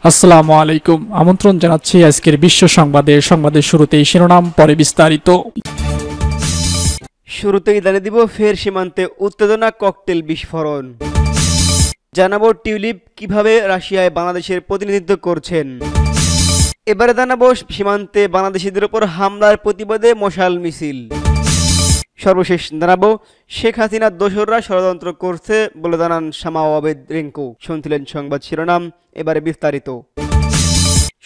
আসসালামু আলাইকুম। আমন্ত্রণ জানাচ্ছি আজকের বিশ্ব সংবাদের শুরুতেই শিরোনাম, পরে বিস্তারিত। শুরুতেই জানিয়ে দিব ফের সীমান্তে উত্তেজনা, ককটেল বিস্ফোরণ। জানাবো টিউলিপ কিভাবে রাশিয়ায় বাংলাদেশের প্রতিনিধিত্ব করছেন। এবারে জানাবো সীমান্তে বাংলাদেশিদের উপর হামলার প্রতিবাদে মশাল মিছিল। সর্বশেষ জানাবো শেখ হাসিনার দোসররা ষড়যন্ত্র করছে বলে জানান শামা ওয়াবেদ রিঙ্কু। শুনছিলেন সংবাদ শিরোনাম, এবারে বিস্তারিত।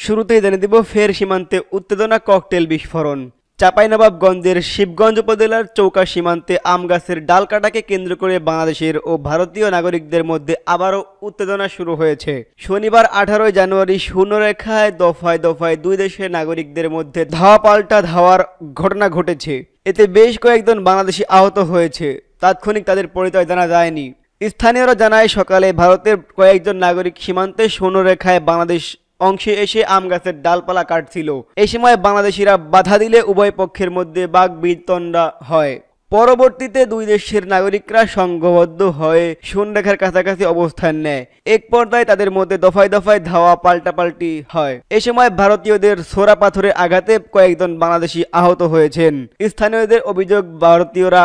শুরুতেই জানিয়ে দিব ফের সীমান্তে উত্তেজনা, ককটেল বিস্ফোরণ। চাঁপাইনবাবগঞ্জের শিবগঞ্জ উপজেলার চৌকা সীমান্তে আম গাছের ডাল কাটাকে কেন্দ্র করে বাংলাদেশের ও ভারতীয় নাগরিকদের মধ্যে আবারও উত্তেজনা শুরু হয়েছে। শনিবার 18 জানুয়ারি শূন্যরেখায় দফায় দফায় দুই দেশের নাগরিকদের মধ্যে ধাওয়া পাল্টা ধাওয়ার ঘটনা ঘটেছে। এতে বেশ কয়েকজন বাংলাদেশি আহত হয়েছে। তাৎক্ষণিক তাদের পরিচয় জানা যায়নি। স্থানীয়রা জানায় সকালে ভারতের কয়েকজন নাগরিক সীমান্তে শূন্যরেখায় বাংলাদেশ অংশে এসে আম গাছের ডালপালা কাটছিল। এই সময় বাংলাদেশিরা বাধা দিলে উভয় পক্ষের মধ্যে বাকবিতণ্ডা হয়। পরবর্তীতে দুই দেশের নাগরিকরা সংঘবদ্ধ হয়ে শূন্যরেখার কাছাকাছি অবস্থান নেয়। এক পর্যায়ে তাদের মধ্যে দফায় দফায় ধাওয়া পাল্টাপাল্টি হয়। এ সময় ভারতীয়দের ছোড়া পাথরে আঘাতে কয়েকজন বাংলাদেশি আহত হয়েছেন। স্থানীয়দের অভিযোগ, ভারতীয়রা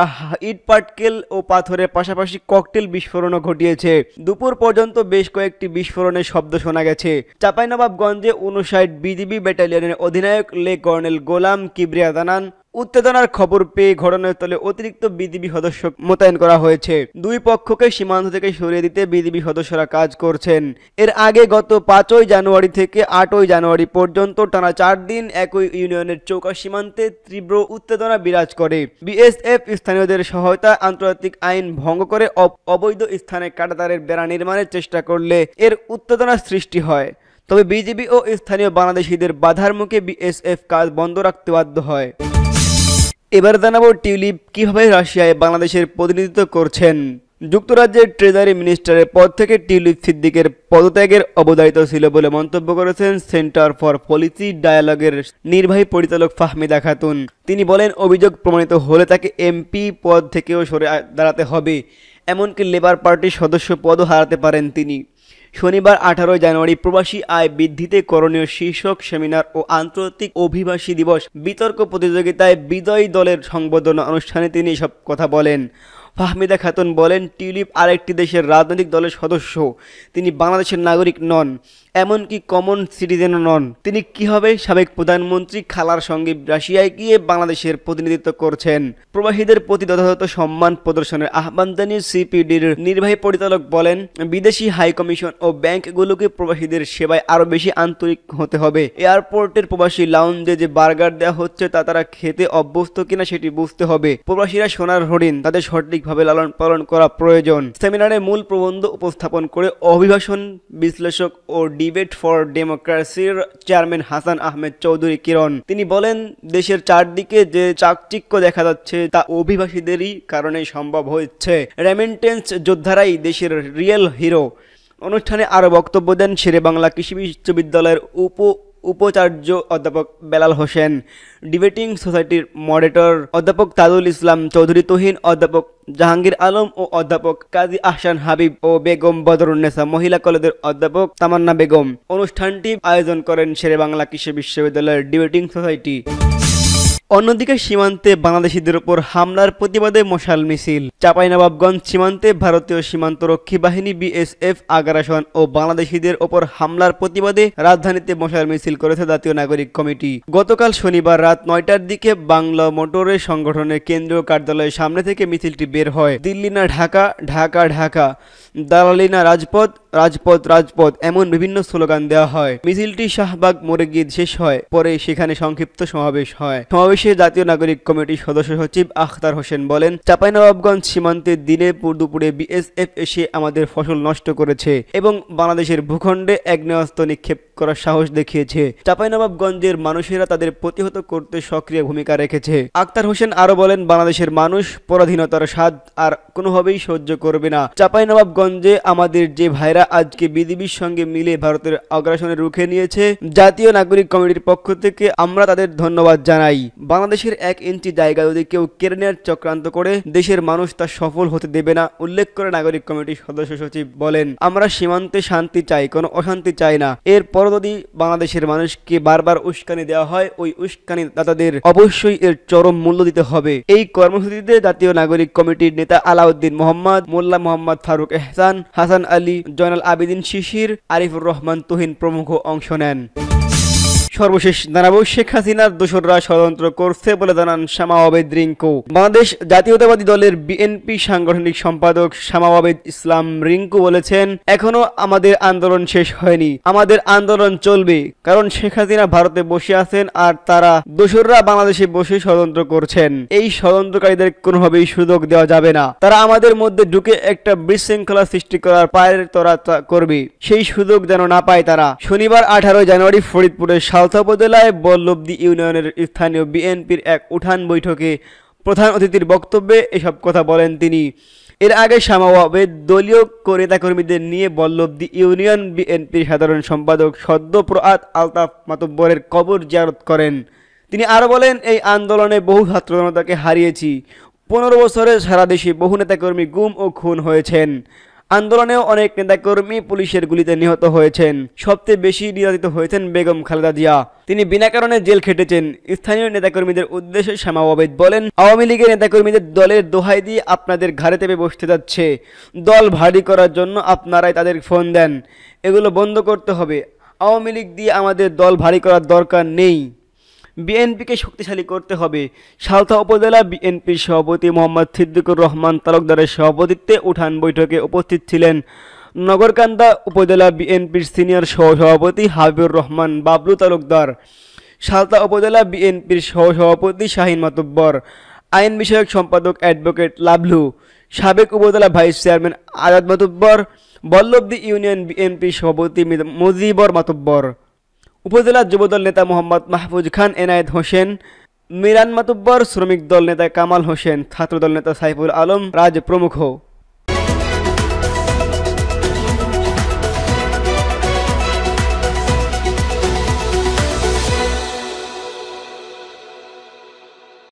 ইট পাটকেল ও পাথরের পাশাপাশি ককটেল বিস্ফোরণও ঘটিয়েছে। দুপুর পর্যন্ত বেশ কয়েকটি বিস্ফোরণের শব্দ শোনা গেছে। চাঁপাইনবাবগঞ্জে 59 বিজিবি ব্যাটালিয়নের অধিনায়ক লে কর্নেল গোলাম কিবরিয়া জানান, উত্তেজনার খবর পেয়ে ঘটনাস্থলে অতিরিক্ত বিজিবি সদস্য মোতায়েন করা হয়েছে। দুই পক্ষকে সীমান্ত থেকে সরিয়ে দিতে বিজিবি সদস্যরা কাজ করছেন। এর আগে গত 5 জানুয়ারি থেকে 8 জানুয়ারি পর্যন্ত টানা 4 দিন একই ইউনিয়নের চৌকা সীমান্তে তীব্র উত্তেজনা বিরাজ করে। বিএসএফ স্থানীয়দের সহায়তা আন্তর্জাতিক আইন ভঙ্গ করে অবৈধ স্থানে কাঁটাতারের বেড়া নির্মাণের চেষ্টা করলে এর উত্তেজনার সৃষ্টি হয়। তবে বিজিবি ও স্থানীয় বাংলাদেশিদের বাধার মুখে বিএসএফ কাজ বন্ধ রাখতে বাধ্য হয়। এবার জানাবো টিউলিপ কিভাবে রাশিয়ায় বাংলাদেশের প্রতিনিধিত্ব করছেন। যুক্তরাজ্যের ট্রেজারি মিনিস্টারের পদ থেকে টিউলিপ সিদ্দিকের পদত্যাগের অবধারিত ছিল বলে মন্তব্য করেছেন সেন্টার ফর পলিসি ডায়ালগের নির্বাহী পরিচালক ফাহমিদা খাতুন। তিনি বলেন, অভিযোগ প্রমাণিত হলে তাকে এমপি পদ থেকেও সরে দাঁড়াতে হবে, এমনকি লেবার পার্টির সদস্য পদও হারাতে পারেন তিনি। শনিবার 18 জানুয়ারি প্রবাসী আয় বৃদ্ধিতে করণীয় শীর্ষক সেমিনার ও আন্তর্জাতিক অভিবাসী দিবস বিতর্ক প্রতিযোগিতায় বিজয়ী দলের সংবর্ধনা অনুষ্ঠানে তিনি এসব কথা বলেন। ফাহমিদা খাতুন বলেন, টিউলিপ আরেকটি দেশের রাজনৈতিক দলের সদস্য, তিনি বাংলাদেশের নাগরিক নন, এমনকি কমন সিটিজেনও নন। তিনি কিভাবে সাবেক প্রধানমন্ত্রী খালার সঙ্গে রাশিয়ায় গিয়ে বাংলাদেশের প্রতিনিধিত্ব করছেন। প্রবাসীদের প্রতি যথাযথ সম্মান প্রদর্শনের আহ্বান জানিয়ে সিপিডির নির্বাহী পরিচালক বলেন, বিদেশি হাইকমিশন ও ব্যাংকগুলোকে প্রবাসীদের সেবায় আরও বেশি আন্তরিক হতে হবে। এয়ারপোর্টের প্রবাসী লাউঞ্জে যে বার্গার দেওয়া হচ্ছে তা তারা খেতে অভ্যস্ত কিনা সেটি বুঝতে হবে। প্রবাসীরা সোনার হরিণ, তাদের সঠিকভাবে লালন পালন করা প্রয়োজন। সেমিনারে মূল প্রবন্ধ উপস্থাপন করে অভিবাসন বিশ্লেষক ও ডিবেট ফর ডেমোক্রেসির চেয়ারম্যান হাসান আহমেদ চৌধুরী কিরণ। তিনি বলেন, দেশের চারদিকে যে চাকচিক্য দেখা যাচ্ছে তা অভিবাসীদেরই কারণে সম্ভব হচ্ছে। রেমিটেন্স যোদ্ধারাই দেশের রিয়েল হিরো। অনুষ্ঠানে আরও বক্তব্য দেন শেরেবাংলা কৃষি বিশ্ববিদ্যালয়ের উপাচার্য অধ্যাপক বেলাল হোসেন, ডিবেটিং সোসাইটির মডারেটর অধ্যাপক তাজুল ইসলাম চৌধুরী তুহিন, অধ্যাপক জাহাঙ্গীর আলম ও অধ্যাপক কাজী আহসান হাবিব ও বেগম বদরুন্নেসা, মহিলা কলেজের অধ্যাপক তামান্না বেগম। অনুষ্ঠানটি আয়োজন করেন শেরেবাংলা কৃষি বিশ্ববিদ্যালয়ের ডিবেটিং সোসাইটি। অন্যদিকে সীমান্তে বাংলাদেশিদের উপর হামলার প্রতিবাদে মশাল মিছিল। চাঁপাইনবাবগঞ্জ সীমান্তে ভারতীয় সীমান্তরক্ষী বাহিনী বিএসএফ আগ্রাসন ও বাংলাদেশিদের ওপর হামলার প্রতিবাদে রাজধানীতে মশাল মিছিল করেছে জাতীয় নাগরিক কমিটি। গতকাল শনিবার রাত 9টার দিকে বাংলা মোটরের সংগঠনের কেন্দ্রীয় কার্যালয়ের সামনে থেকে মিছিলটি বের হয়। দিল্লি না ঢাকা, ঢাকা ঢাকা, দালালি না রাজপথ, রাজপথ রাজপথ, এমন বিভিন্ন স্লোগান দেওয়া হয়। মিছিলটি শাহবাগ মোড়ে গিয়ে শেষ হয়। পরে সেখানে সংক্ষিপ্ত সমাবেশ হয়। সমাবেশে জাতীয় নাগরিক কমিটির সদস্য সচিব আখতার হোসেন বলেন, চাঁপাইনবাবগঞ্জ সীমান্তে দিনে দুপুরে বিএসএফ এসে আমাদের ফসল নষ্ট করেছে এবং বাংলাদেশের ভূখণ্ডে আগ্নেয়াস্ত্র নিক্ষেপ করার সাহস দেখিয়েছে। চাঁপাইনবাবগঞ্জের মানুষেরা তাদের প্রতিহত করতে সক্রিয় ভূমিকা রেখেছে। আখতার হোসেন আরো বলেন, বাংলাদেশের মানুষ পরাধীনতার স্বাদ আর কোনোভাবেই সহ্য করবে না। চাঁপাইনবাবগঞ্জে আমাদের যে ভাইরা এরা আজকে বিজিবির সঙ্গে মিলে ভারতের আগ্রাসনে রুখে নিয়েছে। জাতীয় নাগরিক কমিটির পক্ষ থেকে আমরা তাদের ধন্যবাদ জানাই। বাংলাদেশের 1 ইঞ্চি জায়গা যদি কেউ কেড়ে নেওয়ার চক্রান্ত করে, দেশের মানুষ তা সফল হতে দেবে না, উল্লেখ করে নাগরিক কমিটির সদস্য সচিব বলেন। আমরা সীমান্তে শান্তি চাই, কোনো অশান্তি চাই না। এরপর যদি বাংলাদেশের মানুষকে বারবার উস্কানি দেওয়া হয়, ওই উস্কানি দাতাদের অবশ্যই এর চরম মূল্য দিতে হবে। এই কর্মসূচিতে জাতীয় নাগরিক কমিটির নেতা আলাউদ্দিন মোহাম্মদ, মোল্লা মোহাম্মদ ফারুক এহসান, হাসান আলী, জয়নাল আবেদিন শিশির, আরিফুর রহমান তুহিন প্রমুখ অংশ নেন। সর্বশেষ জানাবো, শেখ হাসিনার দোসররা ষড়যন্ত্র করছে বলে জানান শামা ওবায়দ রিংকু। বাংলাদেশ জাতীয়তাবাদী দলের বিএনপি সাংগঠনিক সম্পাদক শামা ওবায়দ ইসলাম রিংকু বলেছেন, এখনো আমাদের আন্দোলন শেষ হয়নি, আমাদের আন্দোলন চলবে। কারণ শেখ হাসিনা ভারতে বসে আছেন আর তারা দোসররা বাংলাদেশে বসে ষড়যন্ত্র করছেন। এই ষড়যন্ত্রকারীদের কোনোভাবেই সুযোগ দেওয়া যাবে না। তারা আমাদের মধ্যে ঢুকে একটা বিশৃঙ্খলা সৃষ্টি করার পায়ের তরা করবে, সেই সুযোগ যেন না পায় তারা। শনিবার 18 জানুয়ারি ফরিদপুরের সালথা উপজেলায় বল্লভদী ইউনিয়নের স্থানীয় বিএনপির এক উঠান বৈঠকে প্রধান অতিথির বক্তব্যে এসব কথা বলেন তিনি। এর আগে শামা ওবায়দ দলীয় নেতাকর্মীদের নিয়ে বল্লভদী ইউনিয়ন বিএনপির সাধারণ সম্পাদক সদ্য প্রয়াত আলতাফ মাতব্বরের কবর জিয়ারত করেন। তিনি আরও বলেন, এই আন্দোলনে বহু ছাত্র জনতাকে হারিয়েছি। 15 বছরে সারা দেশে বহু নেতাকর্মী গুম ও খুন হয়েছেন। আন্দোলনেও অনেক নেতাকর্মী পুলিশের গুলিতে নিহত হয়েছেন। সবচেয়ে বেশি নির্যাতিত হয়েছেন বেগম খালেদা জিয়া, তিনি বিনা কারণে জেল খেটেছেন। স্থানীয় নেতাকর্মীদের উদ্দেশ্যে শামা ওবায়দ বলেন, আওয়ামী লীগের নেতাকর্মীদের দলের দোহাই দিয়ে আপনাদের ঘাড়ে চেপে বসতে যাচ্ছে, দল ভারী করার জন্য আপনারাই তাদের ফোন দেন। এগুলো বন্ধ করতে হবে। আওয়ামী লীগ দিয়ে আমাদের দল ভারী করার দরকার নেই, বিএনপিকে শক্তিশালী করতে হবে। সালথা উপজেলা বিএনপির সভাপতি মোহাম্মদ সিদ্দিকুর রহমান তালুকদারের সভাপতিত্বে উঠান বৈঠকে উপস্থিত ছিলেন নগরকান্দা উপজেলা বিএনপির সিনিয়র সহসভাপতি হাবিবুর রহমান বাবলু তালুকদার, সালথা উপজেলা বিএনপির সহসভাপতি শাহিন মাতব্বর, আইন বিষয়ক সম্পাদক অ্যাডভোকেট লাভলু, সাবেক উপজেলা ভাইস চেয়ারম্যান আজাদ মাতব্বর, বল্লভদী ইউনিয়ন বিএনপির সভাপতি মুজিবর মাতব্বর, উপজেলা যুবদল নেতা মোহাম্মদ মাহফুজ খান, এনায়েত হোসেন, মিরান মাতব্বর, শ্রমিক দল নেতা কামাল হোসেন, ছাত্রদল নেতা সাইফুল আলম রাজ প্রমুখ।